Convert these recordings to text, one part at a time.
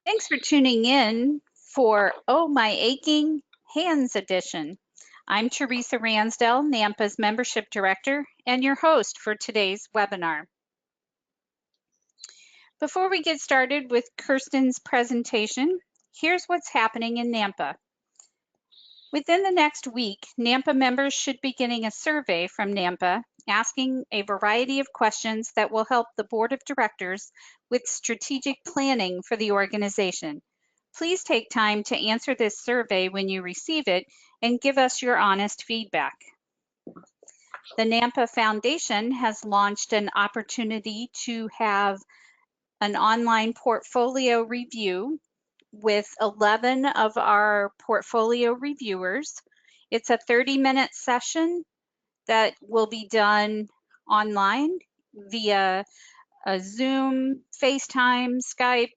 Thanks for tuning in for Oh My Aching Hands Edition. I'm Teresa Ransdell, NANPA's Membership Director, and your host for today's webinar. Before we get started with Kirsten's presentation, here's what's happening in NANPA. Within the next week, NANPA members should be getting a survey from NANPA asking a variety of questions that will help the Board of Directors with strategic planning for the organization. Please take time to answer this survey when you receive it and give us your honest feedback. The NANPA Foundation has launched an opportunity to have an online portfolio review with 11 of our portfolio reviewers. It's a 30-minute session that will be done online via a Zoom, FaceTime, Skype.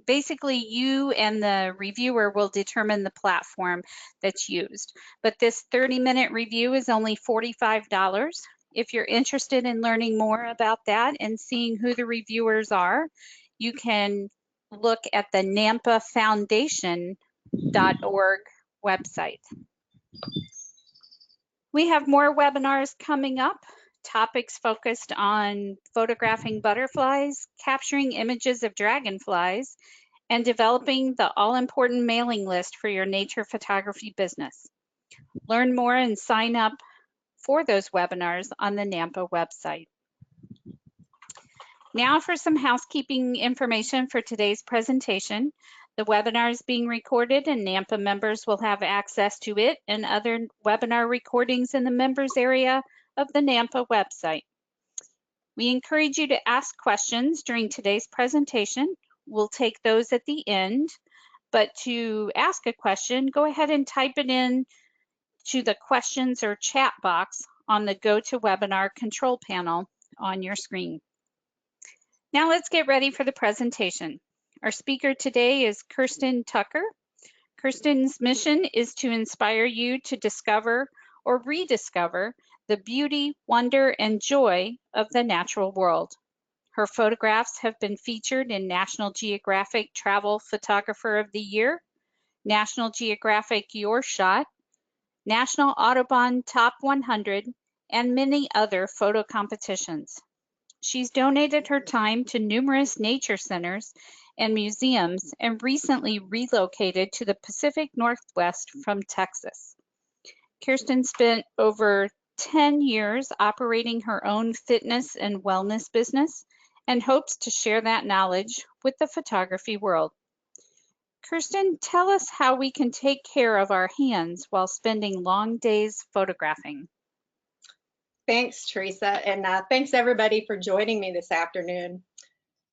Basically, you and the reviewer will determine the platform that's used. But this 30-minute review is only $45. If you're interested in learning more about that and seeing who the reviewers are, you can look at the nampafoundation.org website. We have more webinars coming up, topics focused on photographing butterflies, capturing images of dragonflies, and developing the all-important mailing list for your nature photography business. Learn more and sign up for those webinars on the NANPA website. Now for some housekeeping information for today's presentation. The webinar is being recorded and NANPA members will have access to it and other webinar recordings in the members area of the NANPA website. We encourage you to ask questions during today's presentation. We'll take those at the end, but to ask a question, go ahead and type it in to the questions or chat box on the GoToWebinar control panel on your screen. Now let's get ready for the presentation. Our speaker today is Kirsten Tucker. Kirsten's mission is to inspire you to discover or rediscover the beauty, wonder, and joy of the natural world. Her photographs have been featured in National Geographic Travel Photographer of the Year, National Geographic Your Shot, National Audubon Top 100, and many other photo competitions. She's donated her time to numerous nature centers and museums and recently relocated to the Pacific Northwest from Texas. Kirsten spent over 10 years operating her own fitness and wellness business and hopes to share that knowledge with the photography world. Kirsten, tell us how we can take care of our hands while spending long days photographing. Thanks, Teresa, and thanks everybody for joining me this afternoon.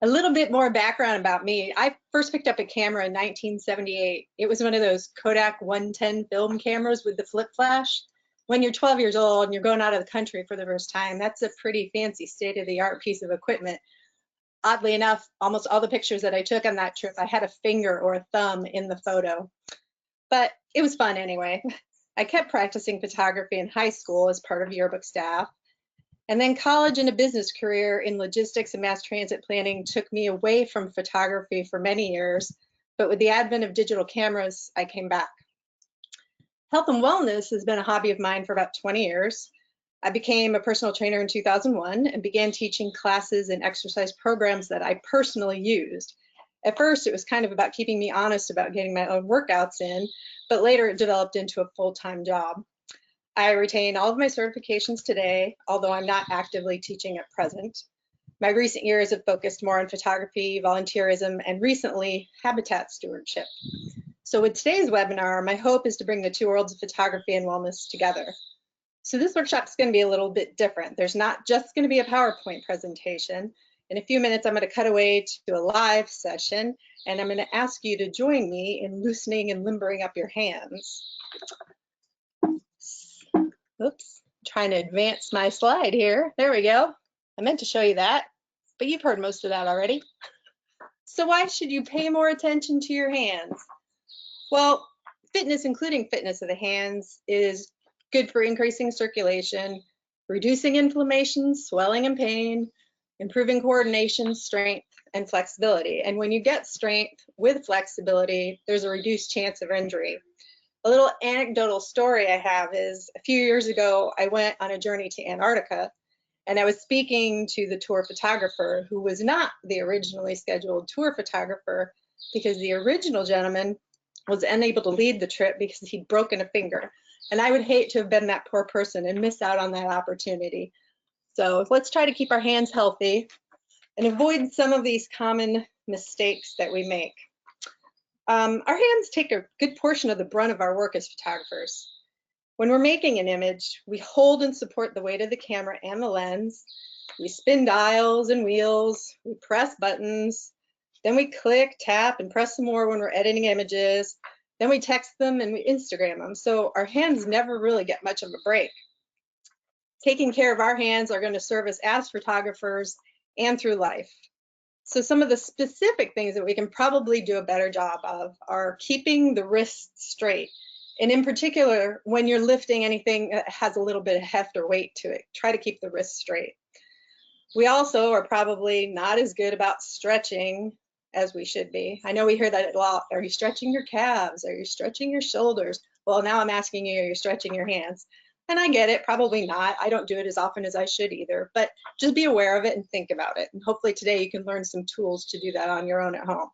A little bit more background about me. I first picked up a camera in 1978. It was one of those Kodak 110 film cameras with the flip flash. When you're 12 years old and you're going out of the country for the first time, that's a pretty fancy state-of-the-art piece of equipment. Oddly enough, almost all the pictures that I took on that trip, I had a finger or a thumb in the photo. But it was fun anyway. I kept practicing photography in high school as part of yearbook staff. And then college and a business career in logistics and mass transit planning took me away from photography for many years. But with the advent of digital cameras, I came back. Health and wellness has been a hobby of mine for about 20 years. I became a personal trainer in 2001 and began teaching classes and exercise programs that I personally used. At first, it was kind of about keeping me honest about getting my own workouts in, but later it developed into a full-time job. I retain all of my certifications today, although I'm not actively teaching at present. My recent years have focused more on photography, volunteerism, and recently, habitat stewardship. So with today's webinar, my hope is to bring the two worlds of photography and wellness together. So this workshop is going to be a little bit different. There's not just going to be a PowerPoint presentation. In a few minutes, I'm going to cut away to a live session, and I'm going to ask you to join me in loosening and limbering up your hands. Oops, trying to advance my slide here. There we go. I meant to show you that, but you've heard most of that already. So why should you pay more attention to your hands? Well, fitness, including fitness of the hands, is good for increasing circulation, reducing inflammation, swelling, and pain, improving coordination, strength, and flexibility. And when you get strength with flexibility, there's a reduced chance of injury. A little anecdotal story I have is a few years ago, I went on a journey to Antarctica, and I was speaking to the tour photographer, who was not the originally scheduled tour photographer, because the original gentleman was unable to lead the trip because he'd broken a finger. And I would hate to have been that poor person and miss out on that opportunity. So let's try to keep our hands healthy and avoid some of these common mistakes that we make. Our hands take a good portion of the brunt of our work as photographers. When we're making an image, we hold and support the weight of the camera and the lens. We spin dials and wheels, we press buttons, then we click, tap, and press some more when we're editing images. Then we text them and we Instagram them. So our hands never really get much of a break. Taking care of our hands are going to serve us as photographers and through life. So some of the specific things that we can probably do a better job of are keeping the wrists straight. And in particular, when you're lifting anything that has a little bit of heft or weight to it, try to keep the wrists straight. We also are probably not as good about stretching as we should be. I know we hear that a lot. Are you stretching your calves? Are you stretching your shoulders? Well, now I'm asking you, are you stretching your hands? And I get it, probably not. I don't do it as often as I should either, but just be aware of it and think about it. And hopefully today you can learn some tools to do that on your own at home.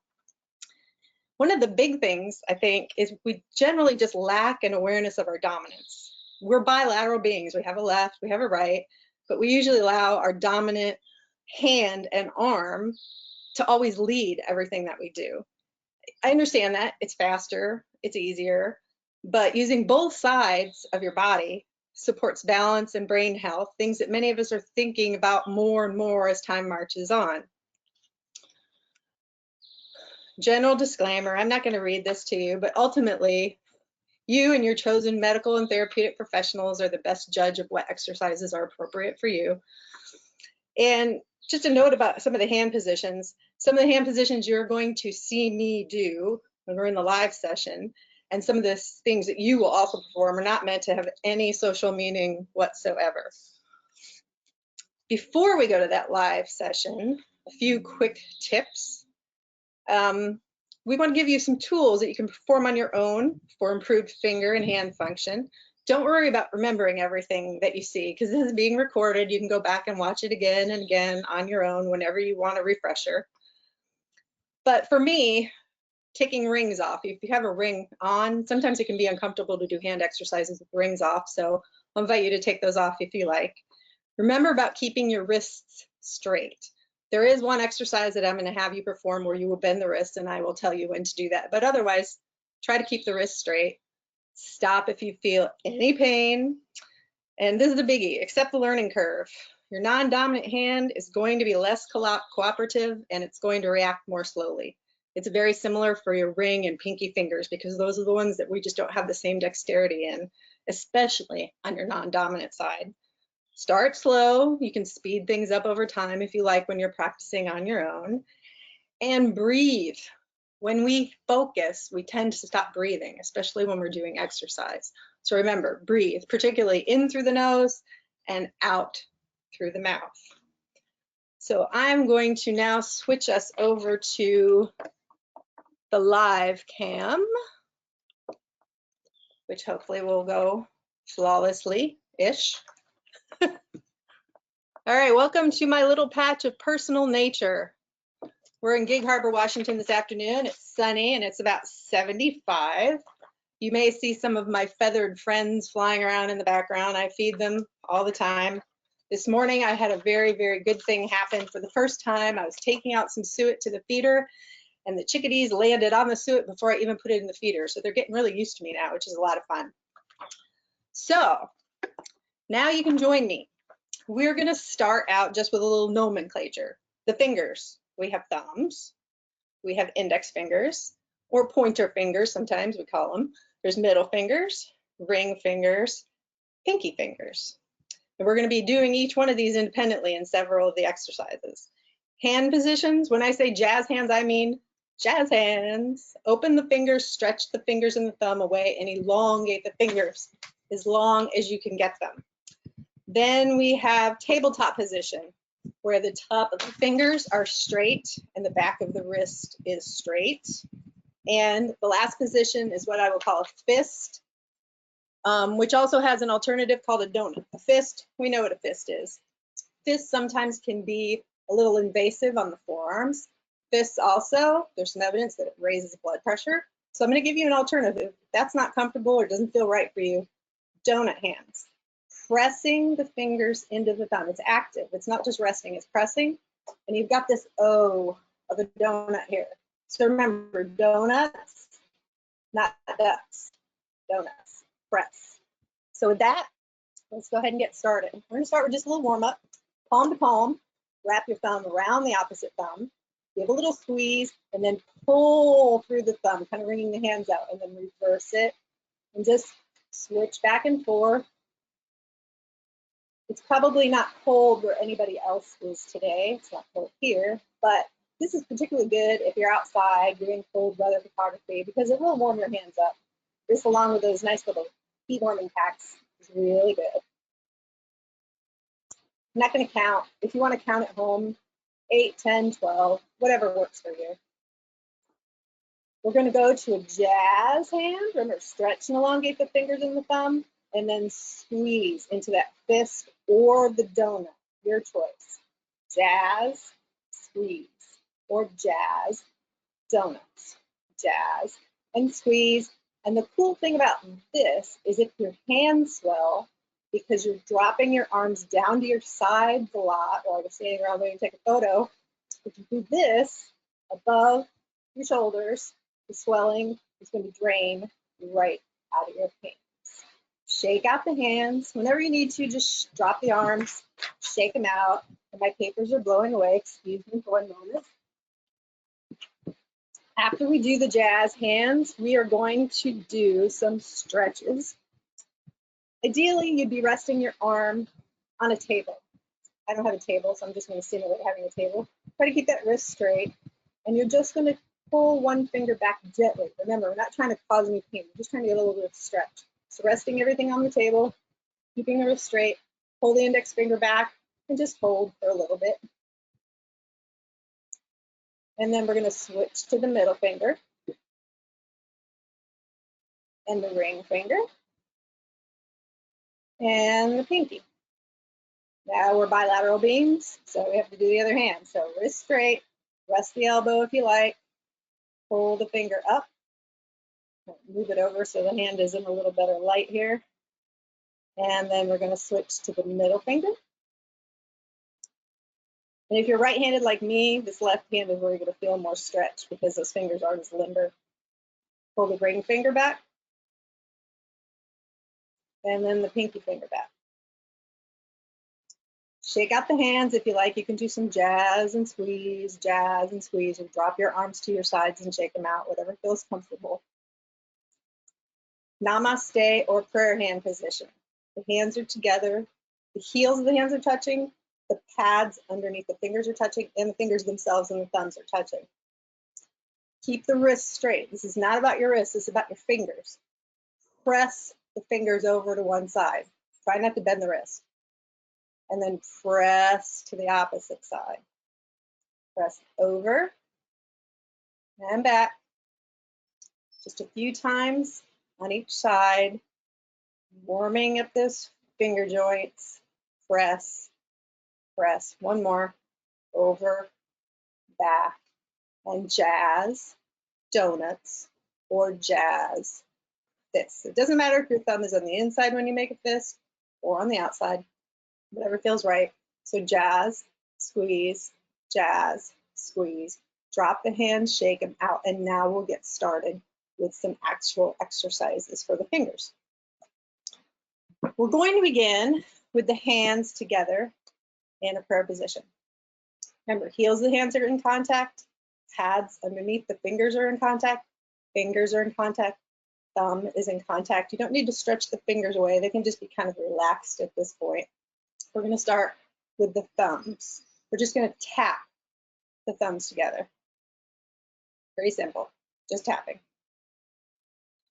One of the big things, I think, is we generally just lack an awareness of our dominance. We're bilateral beings. We have a left, we have a right, but we usually allow our dominant hand and arm to always lead everything that we do. I understand that it's faster, it's easier, but using both sides of your body supports balance and brain health, things that many of us are thinking about more and more as time marches on. General disclaimer, I'm not going to read this to you, but ultimately, you and your chosen medical and therapeutic professionals are the best judge of what exercises are appropriate for you. And just a note about some of the hand positions. Some of the hand positions you're going to see me do when we're in the live session, and some of the things that you will also perform are not meant to have any social meaning whatsoever. Before we go to that live session, a few quick tips. We want to give you some tools that you can perform on your own for improved finger and hand function. Don't worry about remembering everything that you see, because this is being recorded. You can go back and watch it again and again on your own whenever you want a refresher. But for me, taking rings off, if you have a ring on, sometimes it can be uncomfortable to do hand exercises with rings off, so I'll invite you to take those off if you like. Remember about keeping your wrists straight. There is one exercise that I'm going to have you perform where you will bend the wrist, and I will tell you when to do that. But otherwise, try to keep the wrist straight. Stop if you feel any pain. And this is the biggie, accept the learning curve. Your non-dominant hand is going to be less cooperative, and it's going to react more slowly. It's very similar for your ring and pinky fingers, because those are the ones that we just don't have the same dexterity in, especially on your non-dominant side. Start slow. You can speed things up over time if you like when you're practicing on your own. And breathe. When we focus, we tend to stop breathing, especially when we're doing exercise. So remember, breathe, particularly in through the nose and out through the mouth. So I'm going to now switch us over to the live cam, which hopefully will go flawlessly-ish. All right, welcome to my little patch of personal nature. We're in Gig Harbor, Washington this afternoon. It's sunny and it's about 75. You may see some of my feathered friends flying around in the background. I feed them all the time. This morning I had a very, very good thing happen. For the first time, I was taking out some suet to the feeder, and the chickadees landed on the suet before I even put it in the feeder. So they're getting really used to me now, which is a lot of fun. So now you can join me. We're going to start out just with a little nomenclature. The fingers. We have thumbs. We have index fingers, or pointer fingers, sometimes we call them. There's middle fingers, ring fingers, pinky fingers. And we're going to be doing each one of these independently in several of the exercises. Hand positions, when I say jazz hands, I mean jazz hands. Open the fingers, stretch the fingers and the thumb away, and elongate the fingers as long as you can get them. Then we have tabletop position. where the top of the fingers are straight and the back of the wrist is straight. And the last position is what I will call a fist, which also has an alternative called a donut. A fist, we know what a fist is. Fists sometimes can be a little invasive on the forearms. Fists also, there's some evidence that it raises blood pressure. So I'm going to give you an alternative. If that's not comfortable or doesn't feel right for you, donut hands. Pressing the fingers into the thumb. It's active. It's not just resting, it's pressing. And you've got this O of a donut here. So remember, donuts, not ducks. Donuts. Press. So with that, let's go ahead and get started. We're going to start with just a little warm up. Palm to palm. Wrap your thumb around the opposite thumb. Give a little squeeze and then pull through the thumb, kind of wringing the hands out, and then reverse it and just switch back and forth. It's probably not cold where anybody else is today. It's not cold here, but this is particularly good if you're outside doing cold weather photography because it will warm your hands up. This, along with those nice little heat warming packs, is really good. I'm not going to count. If you want to count at home, 8, 10, 12, whatever works for you. We're going to go to a jazz hand. Remember, stretch and elongate the fingers and the thumb, and then squeeze into that fist or the donut, your choice. Jazz, squeeze, or jazz, donuts. Jazz and squeeze. And the cool thing about this is if your hands swell, because you're dropping your arms down to your sides a lot, or you're standing around waiting to take a photo, if you do this above your shoulders, the swelling is going to drain right out of your hands. Shake out the hands. Whenever you need to, just drop the arms, shake them out. And my papers are blowing away. Excuse me for 1 moment. After we do the jazz hands, we are going to do some stretches. Ideally, you'd be resting your arm on a table. I don't have a table, so I'm just going to simulate having a table. Try to keep that wrist straight, and you're just going to pull one finger back gently. Remember, we're not trying to cause any pain. We're just trying to get a little bit of stretch. So resting everything on the table, keeping the wrist straight, pull the index finger back, and just hold for a little bit. And then we're going to switch to the middle finger and the ring finger and the pinky. Now we're bilateral beams, so we have to do the other hand. So wrist straight, rest the elbow if you like, pull the finger up, move it over so the hand is in a little better light here. And then we're going to switch to the middle finger. And if you're right-handed like me, this left hand is where you're going to feel more stretch because those fingers aren't as limber. Pull the ring finger back, and then the pinky finger back. Shake out the hands if you like. You can do some jazz and squeeze, or drop your arms to your sides and shake them out, whatever feels comfortable. Namaste or prayer hand position. The hands are together, the heels of the hands are touching, the pads underneath the fingers are touching, and the fingers themselves and the thumbs are touching. Keep the wrists straight. This is not about your wrists, it's about your fingers. Press the fingers over to one side. Try not to bend the wrist. And then press to the opposite side. Press over and back. Just a few times on each side, warming up those finger joints. Press, press. One more. Over, back, and jazz, donuts, or jazz, fists. It doesn't matter if your thumb is on the inside when you make a fist or on the outside, whatever feels right. So jazz, squeeze, drop the hands, shake them out, and now we'll get started with some actual exercises for the fingers. We're going to begin with the hands together in a prayer position. Remember, heels of the hands are in contact, pads underneath the fingers are in contact, fingers are in contact, thumb is in contact. You don't need to stretch the fingers away. They can just be kind of relaxed at this point. We're going to start with the thumbs. We're just going to tap the thumbs together. Very simple, just tapping.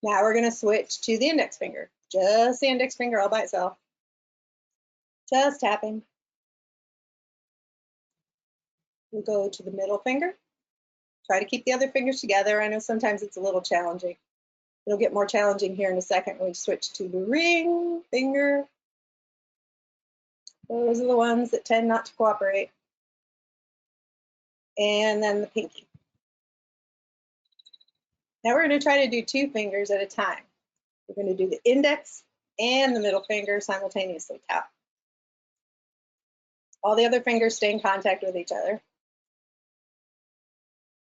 Now we're going to switch to the index finger. Just the index finger all by itself. Just tapping. We'll go to the middle finger. Try to keep the other fingers together. I know sometimes it's a little challenging. It'll get more challenging here in a second when we switch to the ring finger. Those are the ones that tend not to cooperate. And then the pinky. Now we're going to try to do 2 fingers at a time. We're going to do the index and the middle finger simultaneously. Tap. All the other fingers stay in contact with each other.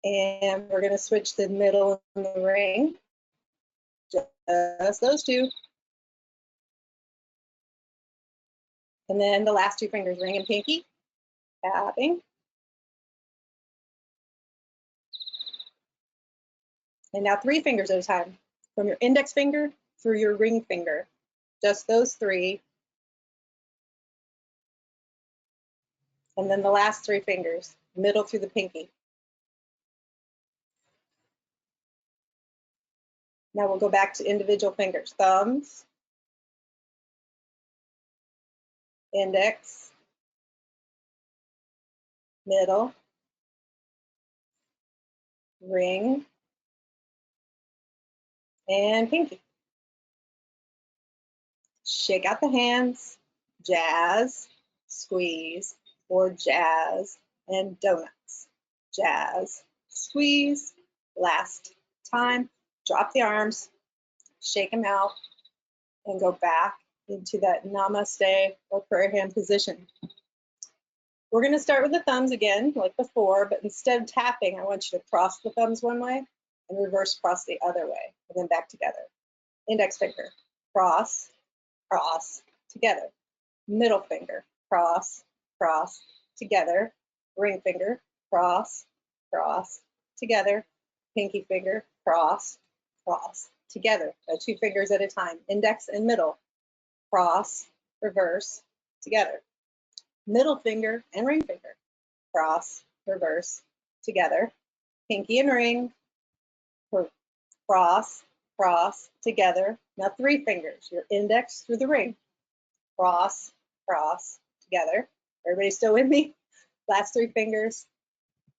And we're going to switch the middle and the ring. Just those 2. And then the last 2 fingers, ring and pinky. Tapping. And now 3 fingers at a time, from your index finger through your ring finger. Just those 3. And then the last 3 fingers, middle through the pinky. Now we'll go back to individual fingers. Thumbs, index, middle, ring, and pinky. Shake out the hands, jazz, squeeze, or jazz and donuts. Jazz, squeeze, last time. Drop the arms, shake them out, and go back into that namaste or prayer hand position. We're going to start with the thumbs again, like before, but instead of tapping, I want you to cross the thumbs one way and reverse cross the other way, and then back together. Index finger, cross, cross, together. Middle finger, cross, cross, together. Ring finger, cross, cross, together. Pinky finger, cross, cross, together. 2 fingers at a time. Index and middle, cross, reverse, together. Middle finger and ring finger, cross, reverse, together. Pinky and ring, cross, cross, together. Now 3 fingers, your index through the ring, cross, cross, together. Everybody still with me? Last 3 fingers,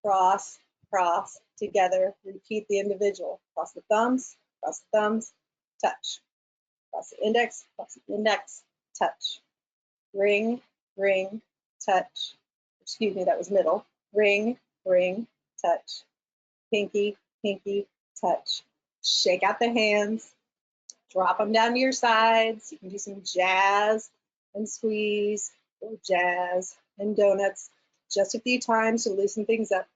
cross, cross, together. Repeat the individual. Cross the thumbs, touch. Cross the index, touch. Ring, ring, touch. Excuse me, that was middle. Ring, ring, touch. Pinky, pinky, touch. Shake out the hands. Drop them down to your sides. You can do some jazz and squeeze, or jazz and donuts. Just a few times to loosen things up.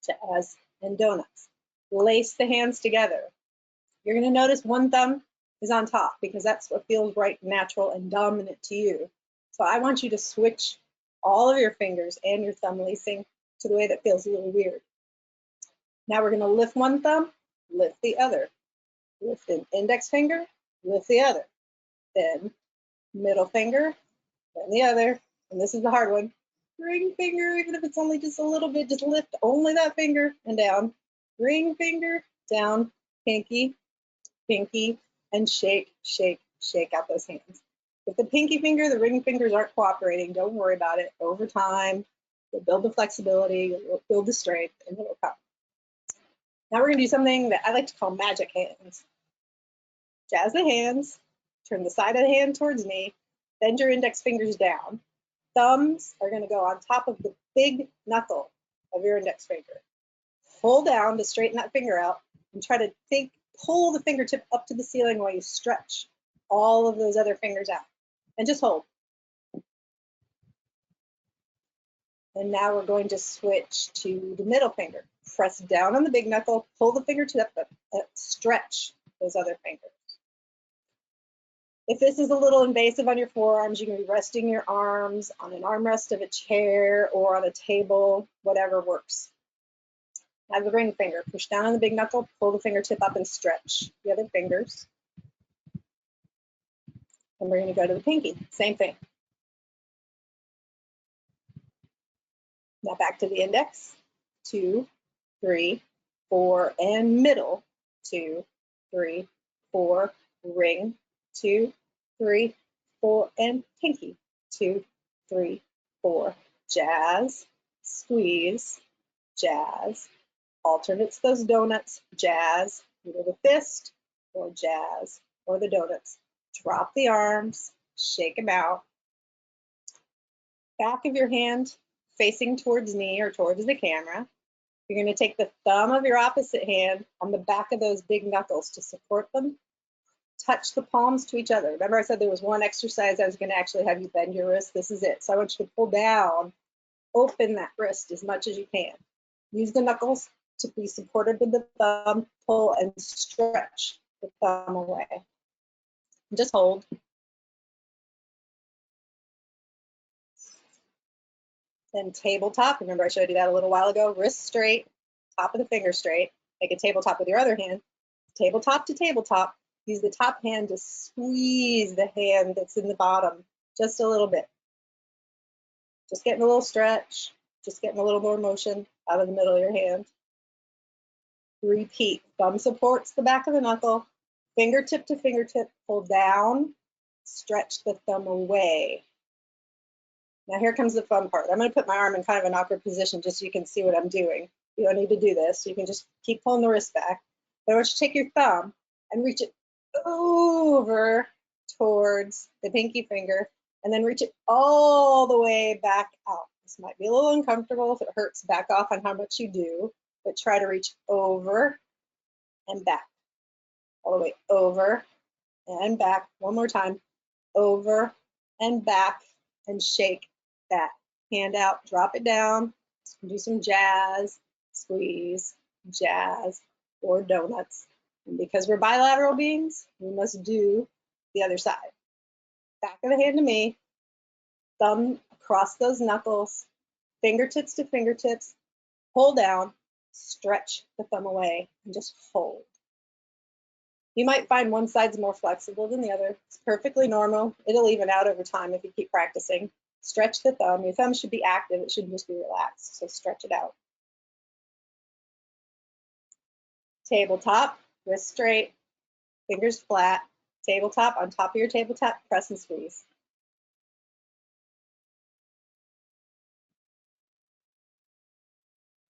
Jazz and donuts. Lace the hands together. You're going to notice one thumb is on top because that's what feels right, natural, and dominant to you. So I want you to switch all of your fingers and your thumb lacing to the way that feels a little weird. Now we're going to lift one thumb, lift the other. Lift an index finger, lift the other. Then middle finger, then the other. And this is the hard one. Ring finger, even if it's only just a little bit, just lift only that finger and down. Ring finger, down, pinky, pinky, and shake, shake, shake out those hands. If the pinky finger, the ring fingers aren't cooperating, don't worry about it. Over time, you'll build the flexibility, you'll build the strength, and it'll come. Now we're going to do something that I like to call magic hands. Jazz the hands, turn the side of the hand towards me, bend your index fingers down. Thumbs are going to go on top of the big knuckle of your index finger. Pull down to straighten that finger out and try to pull the fingertip up to the ceiling while you stretch all of those other fingers out. And just hold. And now we're going to switch to the middle finger. Press down on the big knuckle, pull the fingertip up, stretch those other fingers. If this is a little invasive on your forearms, you can be resting your arms on an armrest of a chair or on a table, whatever works. Now the ring finger, push down on the big knuckle, pull the fingertip up and stretch the other fingers. And we're going to go to the pinky, same thing. Now back to the index, 2, 3, 4, and middle, 2, 3, 4, ring, 2, 3, 4, and pinky, 2, 3, 4, jazz, squeeze, jazz. Alternates those donuts, jazz, either the fist or jazz or the donuts. Drop the arms, shake them out. Back of your hand facing towards me or towards the camera. You're going to take the thumb of your opposite hand on the back of those big knuckles to support them. Touch the palms to each other. Remember I said there was one exercise I was going to actually have you bend your wrist. This is it. So I want you to pull down, open that wrist as much as you can. Use the knuckles to be supported with the thumb, pull and stretch the thumb away. Just hold. Then tabletop. Remember I showed you that a little while ago. Wrist straight, top of the finger straight. Make a tabletop with your other hand. Tabletop to tabletop. Use the top hand to squeeze the hand that's in the bottom just a little bit. Just getting a little stretch, just getting a little more motion out of the middle of your hand. Repeat. Thumb supports the back of the knuckle. Fingertip to fingertip, pull down, stretch the thumb away. Now here comes the fun part. I'm going to put my arm in kind of an awkward position just so you can see what I'm doing. You don't need to do this. You can just keep pulling the wrist back. But I want you to take your thumb and reach it over towards the pinky finger and then reach it all the way back out. This might be a little uncomfortable. If it hurts, back off on how much you do, but try to reach over and back. All the way over and back. One more time. Over and back and shake that hand out. Drop it down. Do some jazz, squeeze, jazz, or donuts. And because we're bilateral beings, we must do the other side. Back of the hand to me, thumb across those knuckles, fingertips to fingertips, pull down, stretch the thumb away, and just hold. You might find one side's more flexible than the other. It's perfectly normal. It'll even out over time if you keep practicing. Stretch the thumb. Your thumb should be active. It shouldn't just be relaxed, so stretch it out. Tabletop, wrist straight, fingers flat. Tabletop, on top of your tabletop, press and squeeze.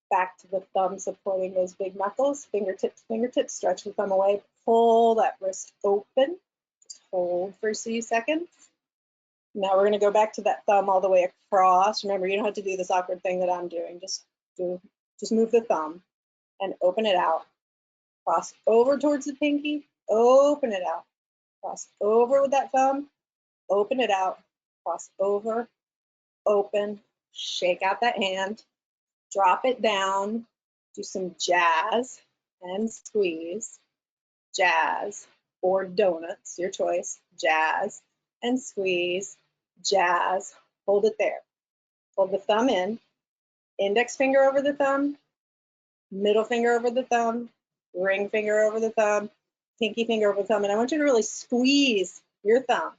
Back to the thumb supporting those big knuckles, fingertip to fingertip, stretch the thumb away, pull that wrist open, just hold for a few seconds. Now we're going to go back to that thumb all the way across. Remember, you don't have to do this awkward thing that I'm doing. Just move the thumb and open it out. Cross over towards the pinky, open it out. Cross over with that thumb, open it out. Cross over, open, shake out that hand. Drop it down, do some jazz and squeeze, jazz or donuts, your choice, jazz and squeeze, jazz, hold it there. Hold the thumb in, index finger over the thumb, middle finger over the thumb, ring finger over the thumb, pinky finger over the thumb, and I want you to really squeeze your thumb.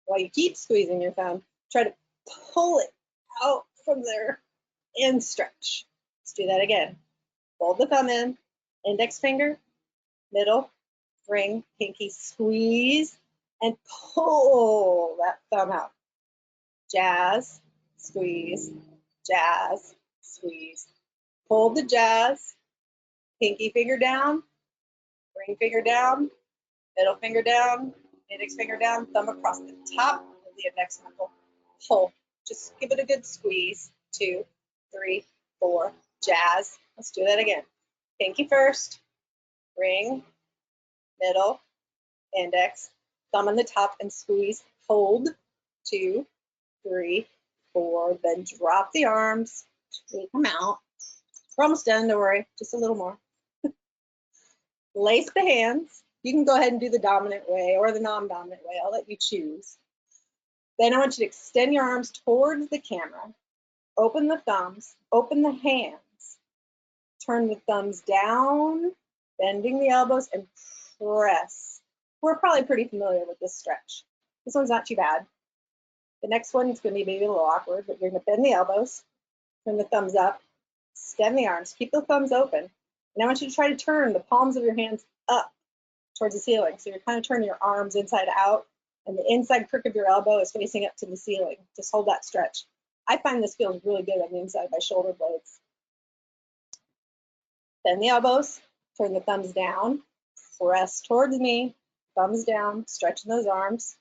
While you keep squeezing your thumb, try to pull it out from there and stretch. Let's do that again. Fold the thumb in, index finger, middle, ring, pinky, squeeze, and pull that thumb out. Jazz, squeeze, jazz, squeeze. Hold the jazz, pinky finger down, ring finger down, middle finger down, index finger down, thumb across the top of the index knuckle. Hold. Just give it a good squeeze. 2, 3, 4, jazz. Let's do that again. Pinky first, ring, middle, index, thumb on the top and squeeze. Hold. 2, 3, 4. Then drop the arms. Take them out. We're almost done. Don't worry. Just a little more. Lace the hands. You can go ahead and do the dominant way or the non-dominant way. I'll let you choose. Then I want you to extend your arms towards the camera. Open the thumbs, open the hands. Turn the thumbs down, bending the elbows, and press. We're probably pretty familiar with this stretch. This one's not too bad. The next one is going to be maybe a little awkward, but you're going to bend the elbows, turn the thumbs up, extend the arms, keep the thumbs open. And I want you to try to turn the palms of your hands up towards the ceiling. So you're kind of turning your arms inside out, and the inside crook of your elbow is facing up to the ceiling. Just hold that stretch. I find this feels really good on the inside of my shoulder blades. Bend the elbows, turn the thumbs down, press towards me, thumbs down, stretching those arms.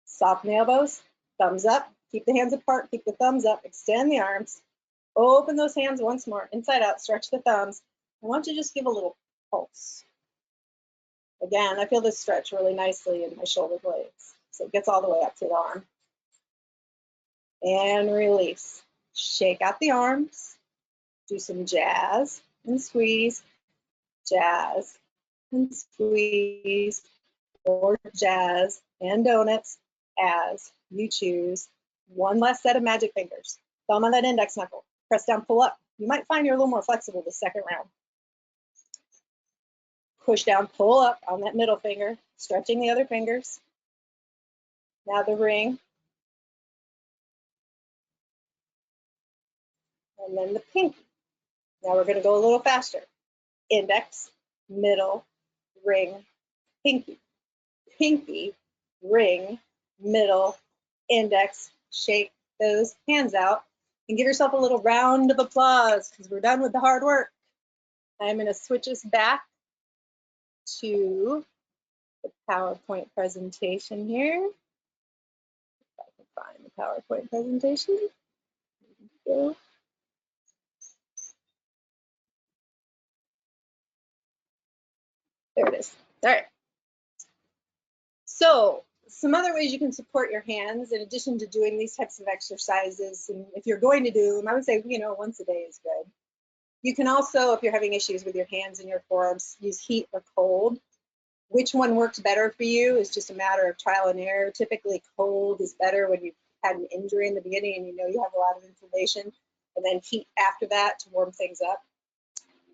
Soften the elbows, thumbs up, keep the hands apart, keep the thumbs up, extend the arms, open those hands once more, inside out, stretch the thumbs. I want you to just give a little pulse. Again, I feel this stretch really nicely in my shoulder blades. So it gets all the way up to the arm. And release. Shake out the arms. Do some jazz and squeeze, jazz and squeeze, or jazz and donuts as you choose. One last set of magic fingers. Thumb on that index knuckle. Press down, pull up. You might find you're a little more flexible the second round. Push down, pull up on that middle finger, stretching the other fingers. Now the ring. And then the pinky. Now we're going to go a little faster. Index, middle, ring, pinky. Pinky, ring, middle, index. Shake those hands out and give yourself a little round of applause because we're done with the hard work. I'm going to switch us back to the PowerPoint presentation here. If I can find the PowerPoint presentation. There we go. There it is. All right. So some other ways you can support your hands in addition to doing these types of exercises, and if you're going to do them, I would say, once a day is good. You can also, if you're having issues with your hands and your forearms, use heat or cold. Which one works better for you is just a matter of trial and error. Typically cold is better when you've had an injury in the beginning and you have a lot of inflammation, and then heat after that to warm things up.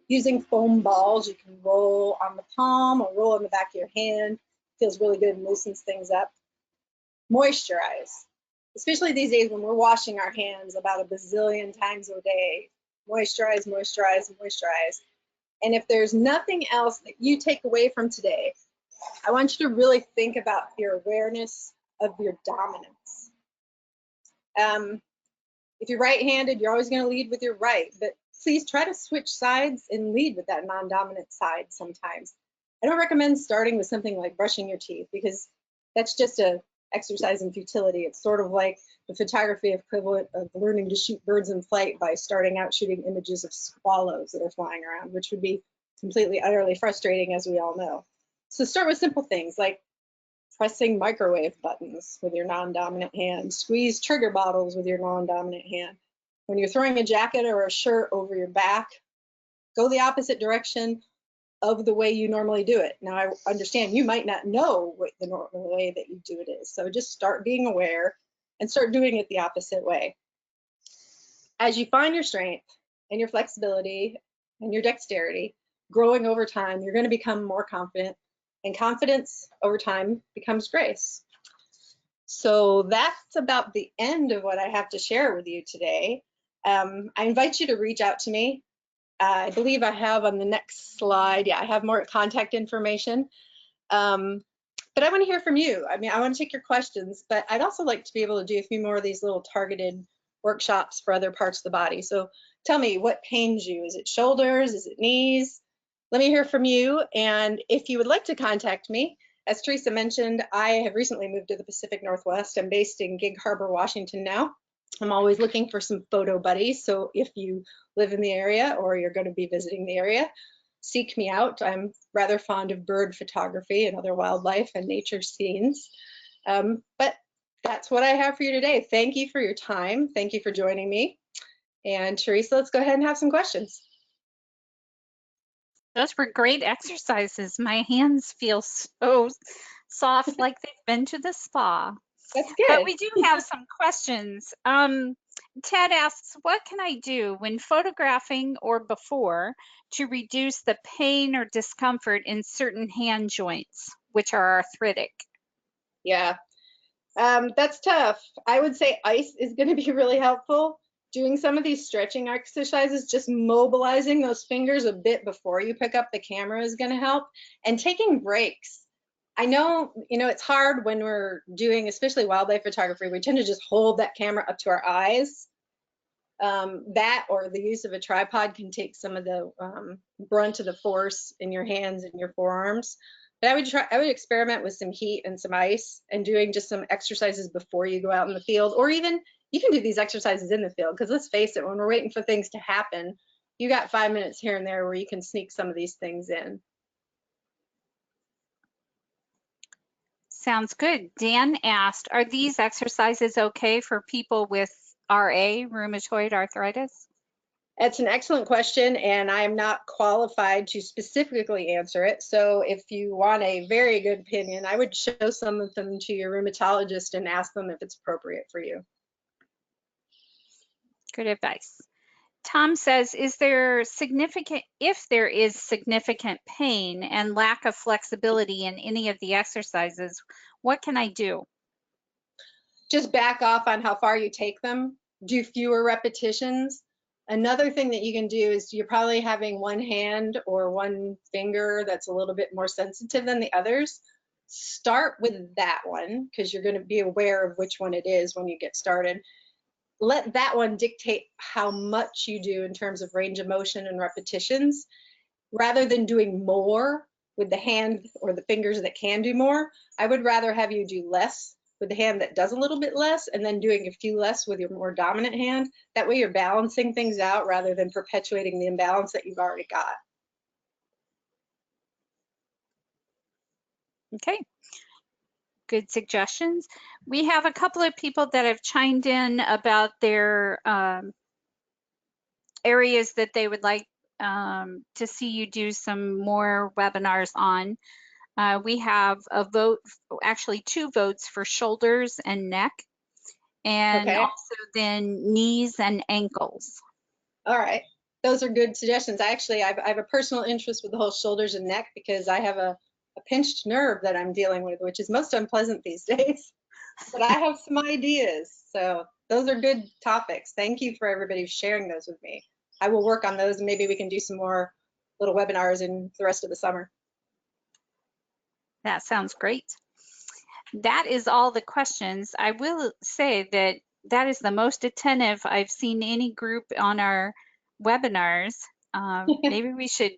Using foam balls, you can roll on the palm or roll on the back of your hand. Feels really good and loosens things up. Moisturize, especially these days when we're washing our hands about a bazillion times a day. Moisturize, moisturize, moisturize. And if there's nothing else that you take away from today, I want you to really think about your awareness of your dominance. If you're right-handed, you're always going to lead with your right, but please try to switch sides and lead with that non-dominant side sometimes. I don't recommend starting with something like brushing your teeth because that's just a exercise in futility. It's sort of like the photography equivalent of learning to shoot birds in flight by starting out shooting images of swallows that are flying around, which would be completely, utterly frustrating, as we all know. So start with simple things like pressing microwave buttons with your non-dominant hand, squeeze trigger bottles with your non-dominant hand. When you're throwing a jacket or a shirt over your back, go the opposite direction of the way you normally do it. Now, I understand you might not know what the normal way that you do it is. So just start being aware and start doing it the opposite way. As you find your strength and your flexibility and your dexterity growing over time, you're going to become more confident, and confidence over time becomes grace. So that's about the end of what I have to share with you today. I invite you to reach out to me. I believe I have on the next slide, I have more contact information. But I want to hear from you. I mean, I want to take your questions, but I'd also like to be able to do a few more of these little targeted workshops for other parts of the body. So tell me, what pains you? Is it shoulders? Is it knees? Let me hear from you. And if you would like to contact me, as Teresa mentioned, I have recently moved to the Pacific Northwest. I'm based in Gig Harbor, Washington now. I'm always looking for some photo buddies. So if you live in the area or you're going to be visiting the area, seek me out. I'm rather fond of bird photography and other wildlife and nature scenes. But that's what I have for you today. Thank you for your time. Thank you for joining me. And Teresa, let's go ahead and have some questions. Those were great exercises. My hands feel so soft, like they've been to the spa. That's good. But we do have some questions. Ted asks, what can I do when photographing or before to reduce the pain or discomfort in certain hand joints, which are arthritic? Yeah, that's tough. I would say ice is going to be really helpful. Doing some of these stretching exercises, just mobilizing those fingers a bit before you pick up the camera is going to help, and taking breaks. I know, it's hard when we're doing, especially wildlife photography, we tend to just hold that camera up to our eyes. That or the use of a tripod can take some of the brunt of the force in your hands and your forearms. But I would experiment with some heat and some ice and doing just some exercises before you go out in the field, or even you can do these exercises in the field, because let's face it, when we're waiting for things to happen, you got 5 minutes here and there where you can sneak some of these things in. Sounds good. Dan asked, are these exercises okay for people with RA, rheumatoid arthritis? That's an excellent question, and I am not qualified to specifically answer it. So if you want a very good opinion, I would show some of them to your rheumatologist and ask them if it's appropriate for you. Good advice. Tom says, if there is significant pain and lack of flexibility in any of the exercises, what can I do? Just back off on how far you take them. Do fewer repetitions. Another thing that you can do is you're probably having one hand or one finger that's a little bit more sensitive than the others. Start with that one, because you're going to be aware of which one it is when you get started. Let that one dictate how much you do in terms of range of motion and repetitions, rather than doing more with the hand or the fingers that can do more. I would rather have you do less with the hand that does a little bit less, and then doing a few less with your more dominant hand. That way you're balancing things out rather than perpetuating the imbalance that you've already got. Okay. Good suggestions. We have a couple of people that have chimed in about their areas that they would like to see you do some more webinars on. We have a vote, actually 2 votes for shoulders and neck, and Okay. also then knees and ankles. All right. Those are good suggestions. I have a personal interest with the whole shoulders and neck, because I have a pinched nerve that I'm dealing with, which is most unpleasant these days. But I have some ideas. So those are good topics. Thank you for everybody sharing those with me. I will work on those, and maybe we can do some more little webinars in the rest of the summer. That sounds great. That is all the questions. I will say that that is the most attentive I've seen any group on our webinars. Maybe we should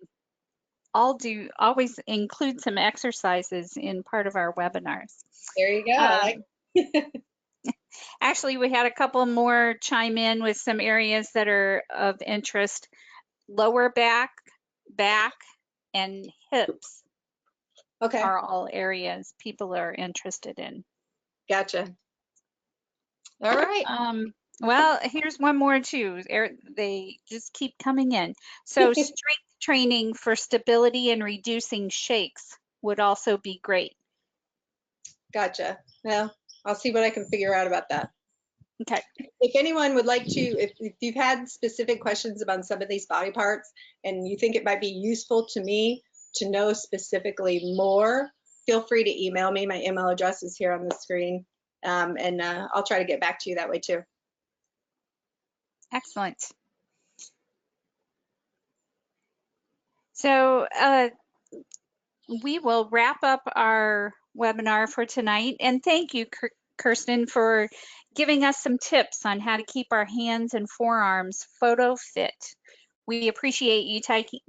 always include some exercises in part of our webinars. There you go. I like Actually, we had a couple more chime in with some areas that are of interest. Lower back, and hips Okay. are all areas people are interested in. Gotcha. All right. Well, here's one more too. They just keep coming in. So strength training for stability and reducing shakes would also be great. Gotcha. Well, I'll see what I can figure out about that. Okay. If anyone would like to, if you've had specific questions about some of these body parts and you think it might be useful to me to know specifically more, feel free to email me. My email address is here on the screen, and I'll try to get back to you that way too. Excellent. So we will wrap up our webinar for tonight. And thank you, Kirsten, for giving us some tips on how to keep our hands and forearms photo fit. We appreciate you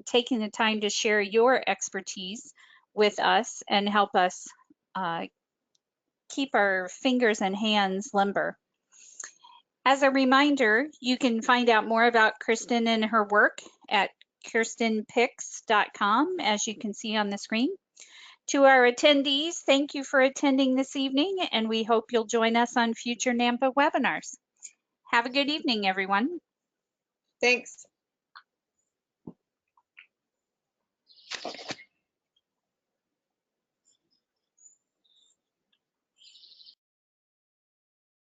taking the time to share your expertise with us and help us keep our fingers and hands limber. As a reminder, you can find out more about Kirsten and her work at kirstenpix.com, as you can see on the screen. To our attendees, thank you for attending this evening, and we hope you'll join us on future NANPA webinars. Have a good evening, everyone. Thanks.